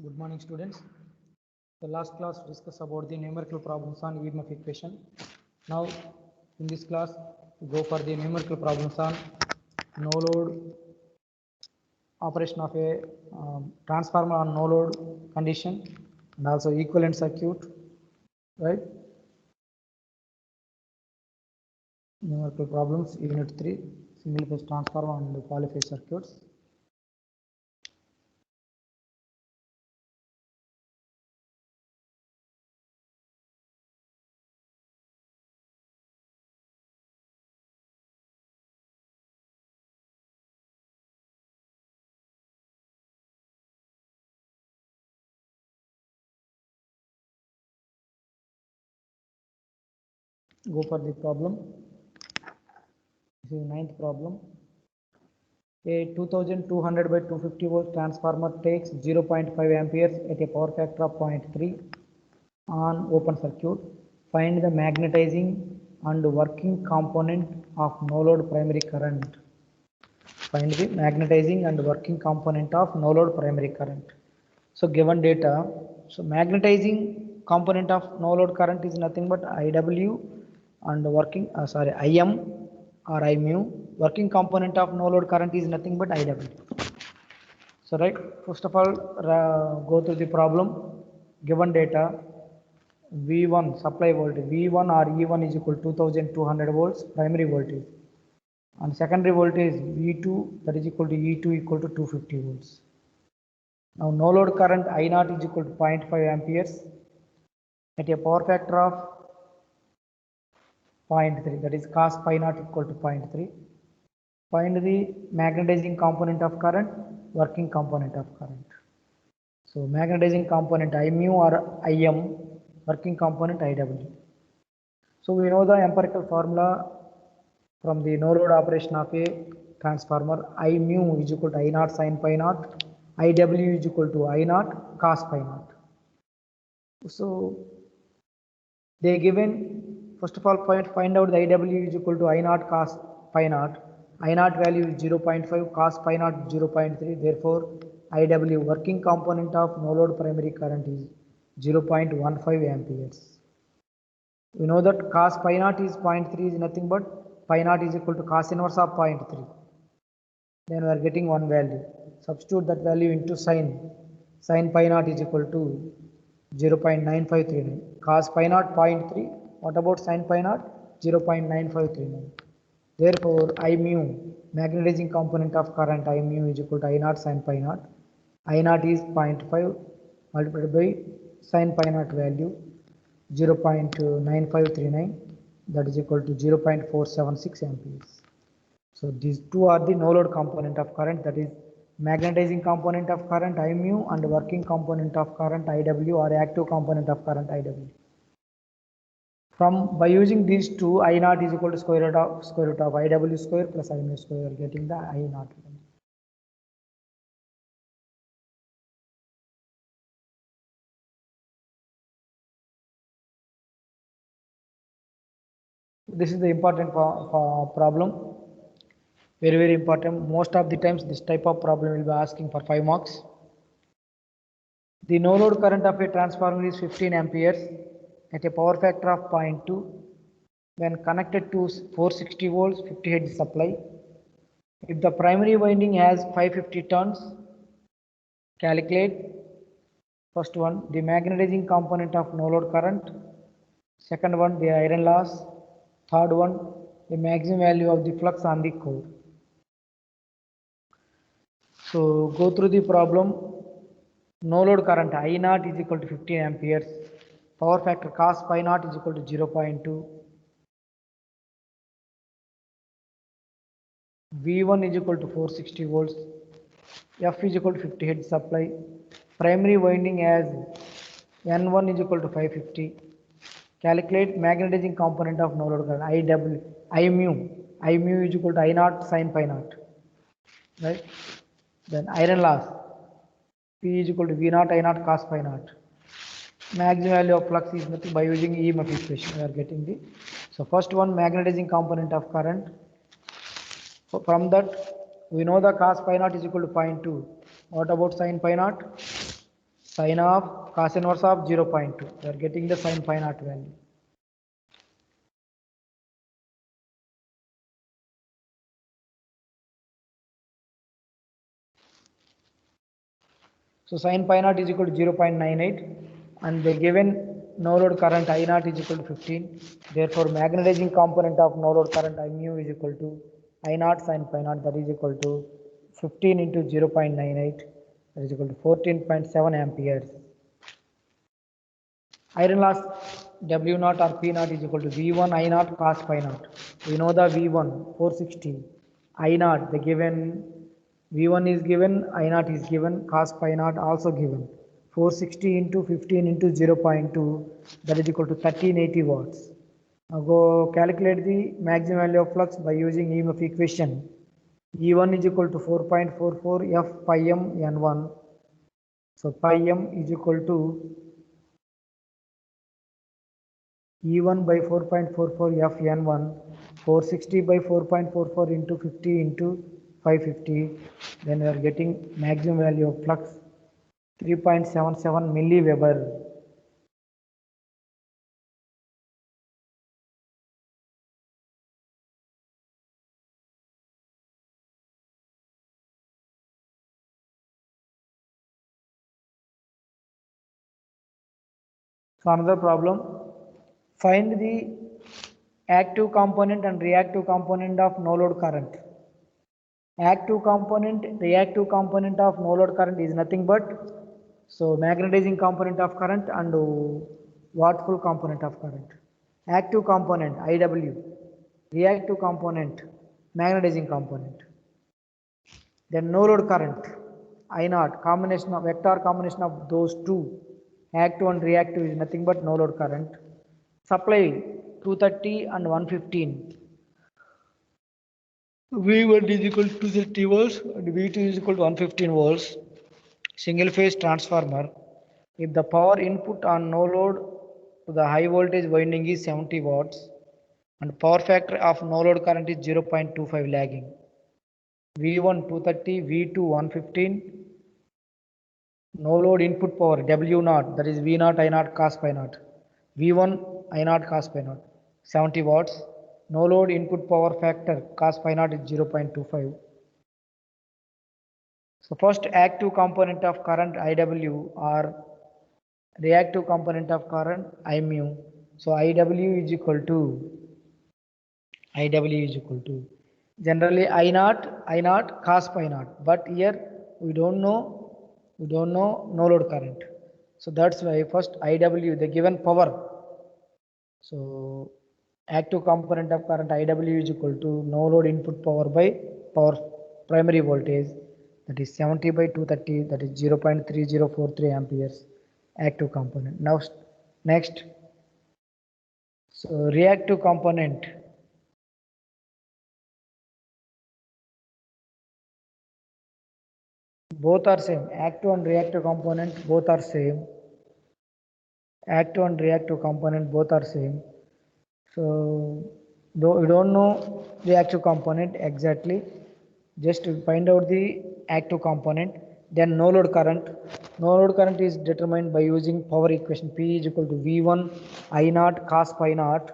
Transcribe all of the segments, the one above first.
Good morning, students. The last class discussed about the numerical problems on EMF equation. Now, in this class, we go for the numerical problems on no load operation of a transformer on no load condition and also equivalent circuit, right? Numerical problems, Unit 3, single phase transformer and polyphase circuits. Go for the problem. This is ninth problem. A 2200 by 250 volt transformer takes 0.5 amperes at a power factor of 0.3 on open circuit. Find the magnetizing and working component of no load primary current. Find the magnetizing and working component of no load primary current. So given data, so magnetizing component of no load current is nothing but IW and working IM or I mu. Working component of no load current is nothing but IW. So right, first of all, go through the problem. Given data, V1 supply voltage, V1 or E1 is equal to 2200 volts primary voltage, and secondary voltage V2 that is equal to E2 equal to 250 volts. Now no load current I0 is equal to 0.5 amperes at a power factor of 0.3, that is cos pi naught equal to 0.3. Find the magnetizing component of current, working component of current. So magnetizing component I mu or IM, working component IW. So we know the empirical formula from the no load operation of a transformer. I mu is equal to I0 sin pi naught, IW is equal to I0 cos pi naught. So they given, first of all, find out the IW is equal to I0 cos pi naught. I0 value is 0.5, cos pi naught 0.3. Therefore, IW working component of no load primary current is 0.15 amperes. We know that cos pi naught is 0.3 is nothing but pi naught is equal to cos inverse of 0.3. Then we are getting one value. Substitute that value into sin. Sin pi naught is equal to 0.9539. Cos pi naught 0.3. What about sin pi naught? 0.9539. Therefore, I mu, magnetizing component of current I mu is equal to I0 sin pi naught. I0 is 0.5 multiplied by sin pi naught value 0.9539, that is equal to 0.476 amperes. So these two are the no load component of current, that is magnetizing component of current I mu and working component of current IW or active component of current IW. By using these two, I0 is equal to square root of IW square plus I mu square, getting the I0. This is the important problem. Very important. Most of the times this type of problem will be asking for 5 marks. The no load current of a transformer is 15 amperes at a power factor of 0.2 when connected to 460 volts 50 Hz supply. If the primary winding has 550 turns, calculate first one the magnetizing component of no load current, second one the iron loss, third one the maximum value of the flux on the core. So go through the problem. No load current I0 is equal to 15 amperes. Power factor cos pi naught is equal to 0.2. V1 is equal to 460 volts. F is equal to 50 Hz supply. Primary winding as N1 is equal to 550. Calculate magnetizing component of no load current IW. I mu is equal to I0 sin pi naught. Right? Then iron loss. P is equal to V0 I0 cos pi naught. Maximum value of flux is nothing by using EMF equation. We are getting the. So first one, magnetizing component of current. From that we know the cos pi naught is equal to 0.2. What about sin pi naught? Sine of cos inverse of 0.2. We are getting the sine pi naught value. So sine pi naught is equal to 0.98 and the given no load current I naught is equal to 15. Therefore, magnetizing component of no load current I mu is equal to I naught sine pi naught, that is equal to 15 into 0.98, that is equal to 14.7 amperes. Iron loss W naught or P naught is equal to V1 I naught cos pi naught. We know the V1 460, I naught the given V1 is given, I naught is given, cos pi naught also given. 460 into 15 into 0.2, that is equal to 1380 watts. Now go calculate the maximum value of flux by using EMF equation. E1 is equal to 4.44 F pi m N1. So pi m is equal to E1 by 4.44 F N1, 460 by 4.44 into 50 into 550. Then we are getting maximum value of flux 3.77 milliweber. So another problem, find the active component and reactive component of no load current. Active component, reactive component of no load current is nothing but so magnetizing component of current and wattful component of current. Active component IW, reactive component magnetizing component. Then no load current I naught, combination of vector combination of those two, active and reactive, is nothing but no load current. Supply 230 and 115. V1 is equal to 230 volts and V2 is equal to 115 volts. Single phase transformer. If the power input on no load to the high voltage winding is 70 watts and power factor of no load current is 0.25 lagging. V1 230, V2 115. No load input power W naught, that is V naught I naught cos pi naught. V1 I naught cos pi naught 70 watts. No load input power factor cos pi naught is 0.25. So first active component of current IW or reactive component of current I mu. So IW is equal to generally I naught cos pi naught, but here we don't know no load current. So that's why first IW, the given power. So active component of current IW is equal to no load input power by power primary voltage, that is 70 by 230, that is 0.3043 amperes active component. Now next, so reactive component. Both are same, active and reactive component both are same. Active and reactive component both are same. So though we don't know the active component exactly, just to find out the active component. Then no load current. No load current is determined by using power equation. P is equal to V1 I naught cos pi naught.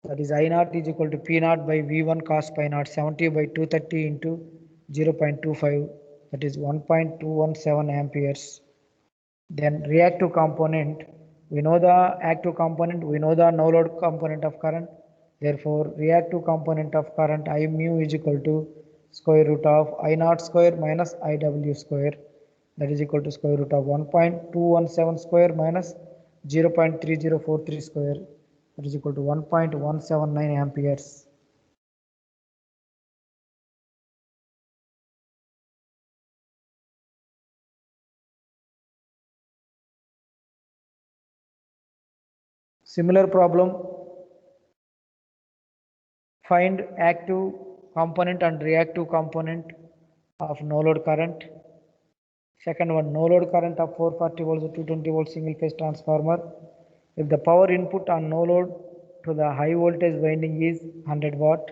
That is I naught is equal to P naught by V1 cos pi naught, 70 by 230 into 0.25, that is 1.217 amperes. Then reactive component, we know the active component, we know the no load component of current. Therefore, reactive component of current I mu is equal to square root of I naught square minus IW square, that is equal to square root of 1.217 square minus 0.3043 square, that is equal to 1.179 amperes. Similar problem, find active component and reactive component of no load current. Second one, no load current of 440 volts or 220 volt single phase transformer. If the power input on no load to the high voltage winding is 100 watt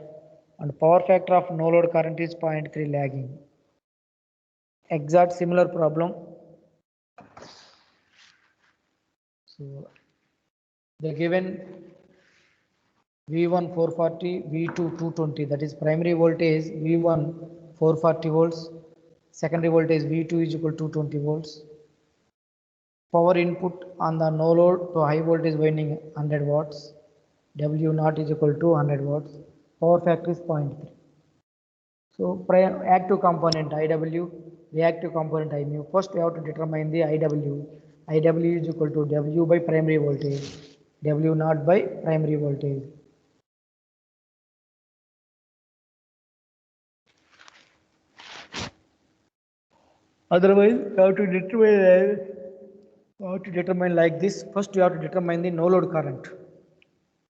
and power factor of no load current is 0.3 lagging. Exact similar problem. So the given V1 440, V2 220, that is primary voltage V1 440 volts, secondary voltage V2 is equal to 220 volts. Power input on the no load to high voltage winding 100 watts, W naught is equal to 100 watts, power factor is 0.3. So active component IW, reactive component I mu. First we have to determine the IW. IW is equal to W by primary voltage, W naught by primary voltage. Otherwise, you have to determine like this. First, you have to determine the no load current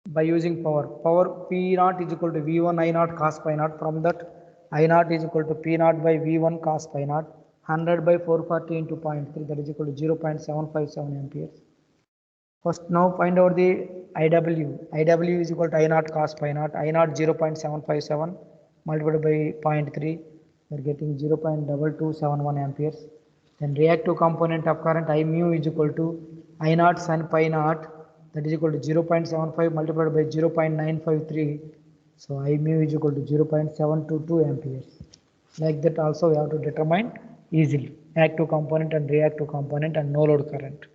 by using power. Power P naught is equal to V1 I naught cos pi naught. From that, I naught is equal to P naught by V1 cos pi naught. 100 by 440 into 0.3, that is equal to 0.757 amperes. First, now find out the IW. IW is equal to I naught cos pi naught. I naught 0.757 multiplied by 0.3. We are getting 0.2271 amperes. Then reactive component of current I mu is equal to I naught sin pi naught, that is equal to 0.75 multiplied by 0.953. So I mu is equal to 0.722 amperes. Like that also we have to determine easily active component and reactive component and no load current.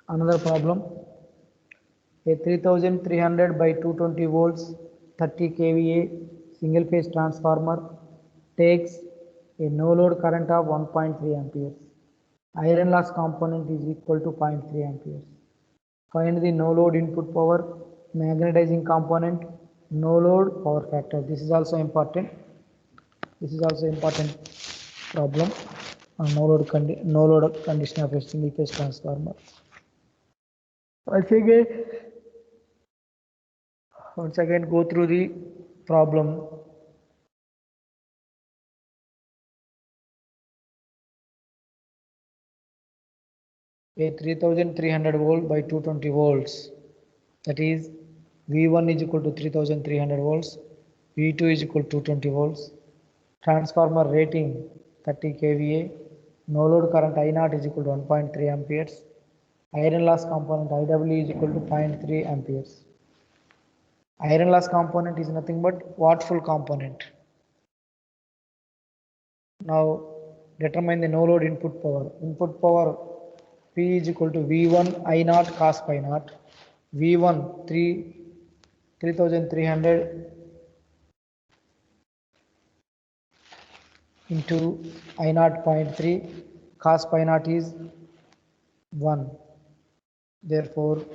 Another problem, a 3300 by 220 volts 30 kVA single phase transformer takes a no load current of 1.3 amperes. Iron loss component is equal to 0.3 amperes. Find the no load input power, magnetizing component, no load power factor. This is also important. This is also important problem on no load condition of a single phase transformer. Once again go through the problem. A 3300 volt by 220 volts, that is V1 is equal to 3300 volts, V2 is equal to 220 volts, transformer rating 30 kVA, no load current I0 is equal to 1.3 amperes, iron loss component IW is equal to 0.3 amperes. Iron loss component is nothing but wattful component. Now determine the no load input power. Input power P is equal to V1 I naught cos pi naught. V1 3300 into I naught 0.3, cos pi naught is 1. Therefore,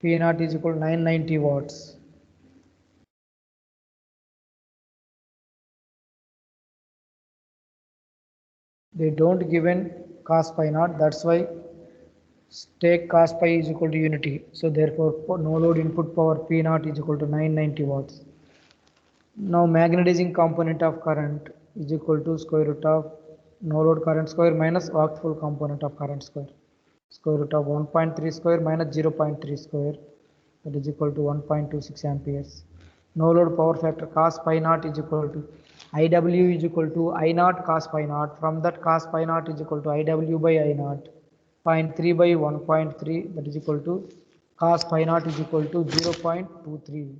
P naught is equal to 990 watts. They don't given cos pi naught, that's why take cos pi is equal to unity. So therefore, no load input power P naught is equal to 990 watts. Now magnetizing component of current is equal to square root of no load current square minus wattful component of current square. Square root of 1.3 square minus 0.3 square, that is equal to 1.26 amperes. No load power factor cos pi naught is equal to IW is equal to I naught cos pi naught. From that cos pi naught is equal to IW by I naught. 0.3 by 1.3, that is equal to cos pi naught is equal to 0.23.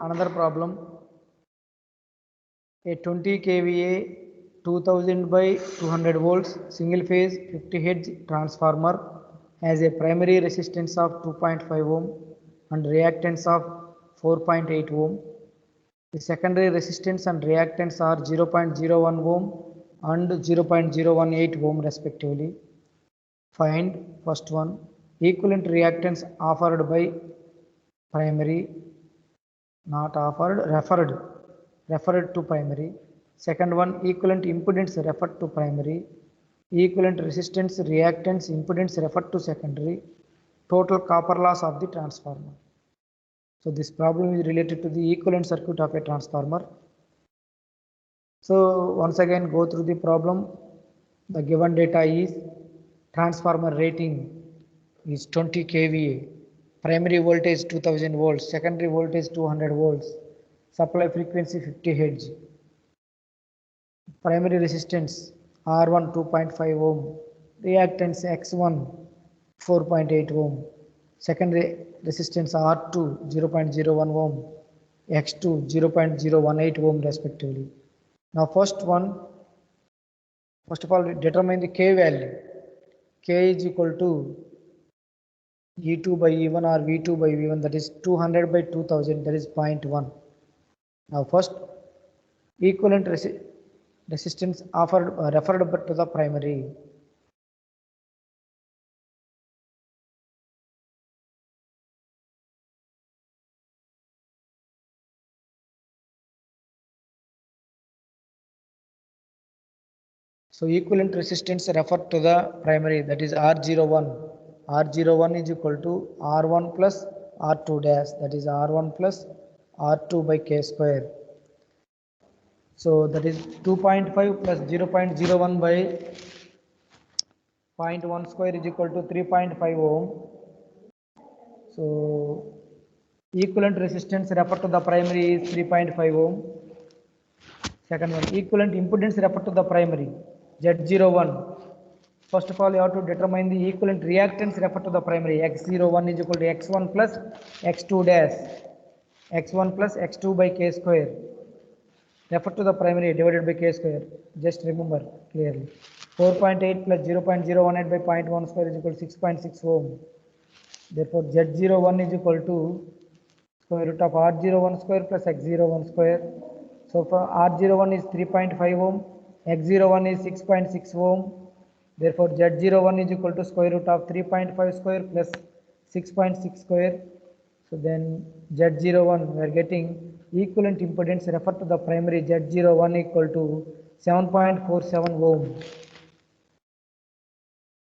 Another problem, a 20 kVA 2000 by 200 volts single phase 50 Hz transformer has a primary resistance of 2.5 ohm and reactance of 4.8 ohm. The secondary resistance and reactance are 0.01 ohm and 0.018 ohm respectively. Find first one equivalent reactance offered by primary, not offered, referred to primary. Second one equivalent impedance referred to primary, equivalent resistance reactance impedance referred to secondary, total copper loss of the transformer. So this problem is related to the equivalent circuit of a transformer. So once again go through the problem. The given data is transformer rating is 20 kVA, primary voltage 2000 volts, secondary voltage 200 volts, supply frequency 50 Hz, primary resistance R1 2.5 ohm, reactance X1 4.8 ohm, secondary resistance R2 0.01 ohm, X2 0.018 ohm respectively. Now first of all determine the K value. K is equal to E2 by E1 or V2 by V1, that is 200 by 2000, that is 0.1. Now first equivalent resistance offered referred to the primary. So equivalent resistance referred to the primary, that is R01. R01 is equal to R1 plus R2 dash, that is R1 plus R2 by K square. So that is 2.5 plus 0.01 by 0.1 square is equal to 3.5 ohm. So equivalent resistance referred to the primary is 3.5 ohm. Second one, equivalent impedance referred to the primary, Z01. First of all, you have to determine the equivalent reactance referred to the primary. X01 is equal to X1 plus X2 dash, X1 plus X2 by K square. Refer to the primary divided by K square. Just remember clearly. 4.8 plus 0.018 by 0.1 square is equal to 6.6 ohm. Therefore, Z01 is equal to square root of R01 square plus X01 square. So for R01 is 3.5 ohm, X01 is 6.6 ohm. Therefore, Z01 is equal to square root of 3.5 square plus 6.6 square. So then Z01 we are getting equivalent impedance referred to the primary Z01 equal to 7.47 ohm.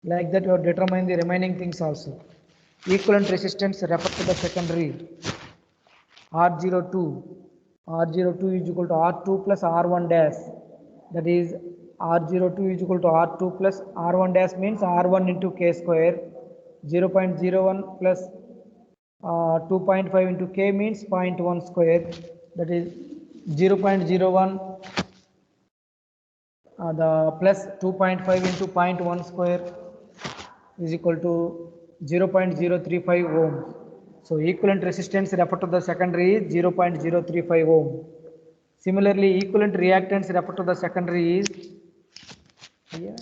Like that, you have determined the remaining things also. Equivalent resistance referred to the secondary R02. R02 is equal to R2 plus R1 dash. That is R02 is equal to R2 plus R1 dash means R1 into K square. 0.01 plus 2.5 into K means 0.1 square. That is 0.01 the plus 2.5 into 0.1 square is equal to 0.035 ohm. So equivalent resistance referred to the secondary is 0.035 ohm. Similarly, equivalent reactance referred to the secondary is here.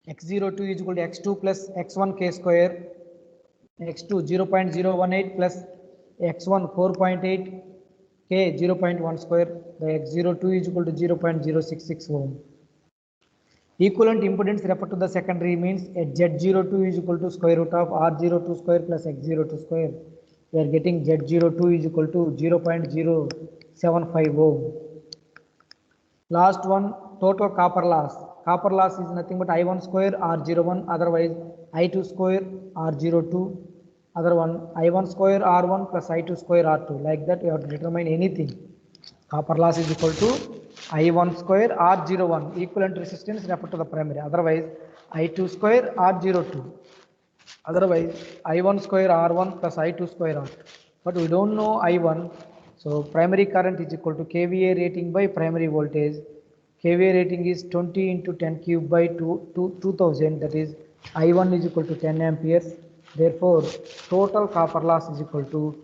X02 is equal to X2 plus X1 K square, X2 0.018 plus X1 4.8 K 0.1 square, the X02 is equal to 0.066 ohm. Equivalent impedance referred to the secondary means at Z02 is equal to square root of R02 square plus X02 square. We are getting Z02 is equal to 0.075 ohm. Last one, total copper loss. Copper loss is nothing but I1 square R01, otherwise I2 square R02, other one I1 square R1 plus I2 square R2. Like that, we have to determine anything. Copper loss is equal to I1 square R01, equivalent resistance referred to the primary, otherwise I2 square R02, otherwise I1 square R1 plus I2 square R2. But we don't know I1, so primary current is equal to KVA rating by primary voltage. KVA rating is 20 into 10 cube by 2000, that is I1 is equal to 10 amperes. Therefore, total copper loss is equal to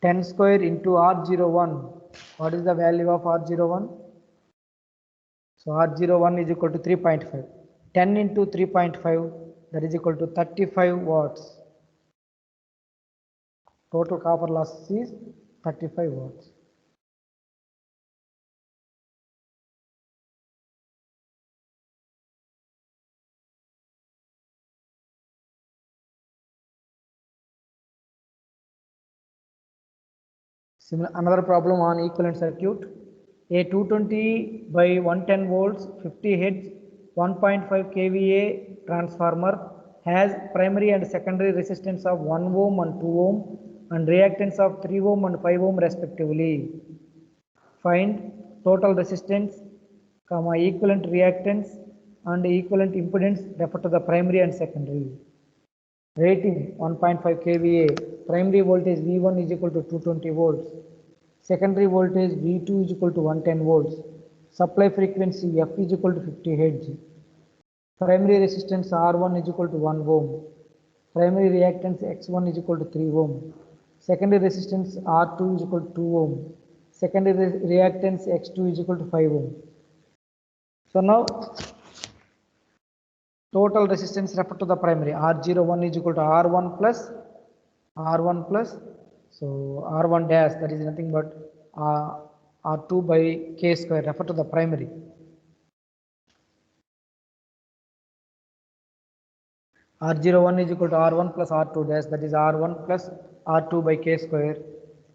10 square into R01. What is the value of R01? So R01 is equal to 3.5. 10 into 3.5, that is equal to 35 watts. Total copper loss is 35 watts. Similar, another problem on equivalent circuit. A 220 by 110 volts 50 Hz 1.5 kVA transformer has primary and secondary resistance of 1 ohm and 2 ohm and reactance of 3 ohm and 5 ohm respectively. Find total resistance, equivalent reactance and equivalent impedance refer to the primary and secondary. Rating 1.5 kVA, primary voltage V1 is equal to 220 volts, secondary voltage V2 is equal to 110 volts, supply frequency F is equal to 50 Hz, primary resistance R1 is equal to 1 ohm, primary reactance X1 is equal to 3 ohm, secondary resistance R2 is equal to 2 ohm, secondary reactance X2 is equal to 5 ohm. So now total resistance refer to the primary R01 is equal to R1 plus so R1 dash, that is nothing but R2 by K square, refer to the primary. R01 is equal to R1 plus R2 dash, that is R1 plus R2 by K square.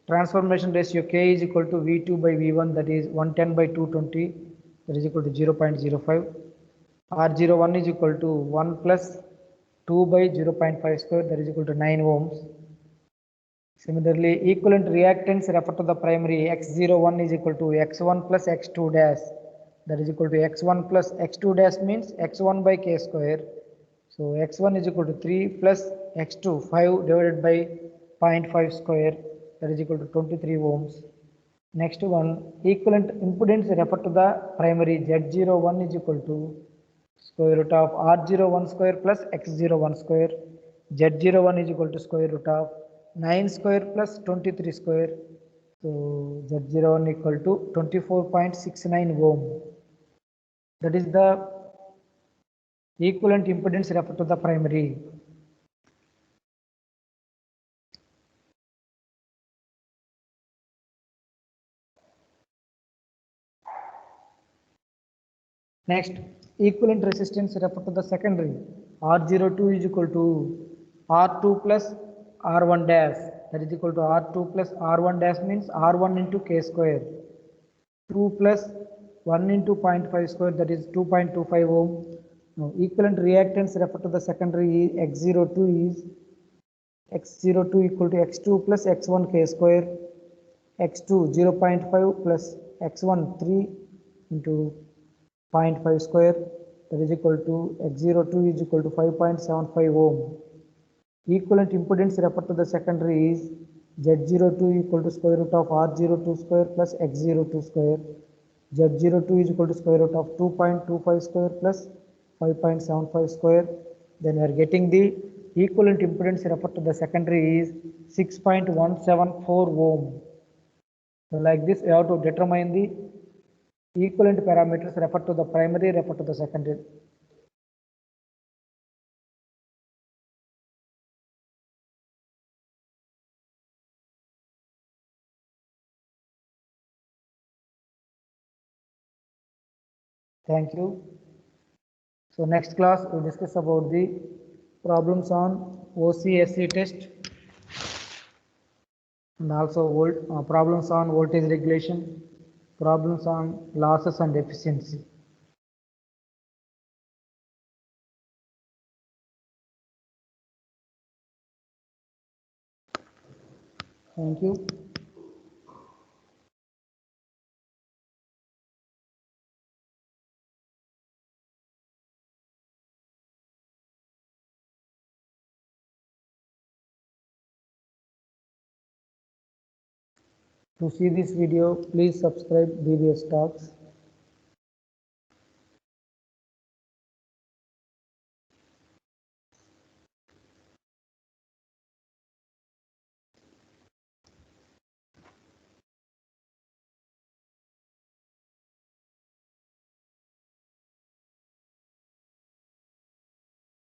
Transformation ratio K is equal to V2 by V1, that is 110 by 220, that is equal to 0.05. R01 is equal to 1 plus 2 by 0.5 square, that is equal to 9 ohms. Similarly, equivalent reactance refer to the primary X01 is equal to X1 plus X2 dash, that is equal to X1 plus X2 dash means X1 by K square. So X1 is equal to 3 plus X2 5 divided by 0.5 square, that is equal to 23 ohms. Next one, equivalent impedance refer to the primary Z01 is equal to square root of R01 square plus X01 square. Z01 is equal to square root of 9 square plus 23 square. So Z01 equal to 24.69 ohm. That is the equivalent impedance refer to the primary. Next, equivalent resistance refer to the secondary. R02 is equal to R2 plus R1 dash, that is equal to R2 plus R1 dash means R1 into K square. 2 plus 1 into 0.5 square, that is 2.25 ohm. Now, equivalent reactance refer to the secondary X02 is X02 equal to X2 plus X1 K square, X2 0.5 plus X1 3 into 0.5 square, that is equal to X02 is equal to 5.75 ohm. Equivalent impedance refer to the secondary is Z02 equal to square root of R02 square plus X02 square. Z02 is equal to square root of 2.25 square plus 5.75 square. Then we are getting the equivalent impedance refer to the secondary is 6.174 ohm. So like this, we have to determine the equivalent parameters refer to the primary, refer to the secondary. Thank you. So next class we will discuss about the problems on OCSC test and also problems on voltage regulation, problems on losses and efficiency. Thank you. To see this video, please subscribe BBS Talks.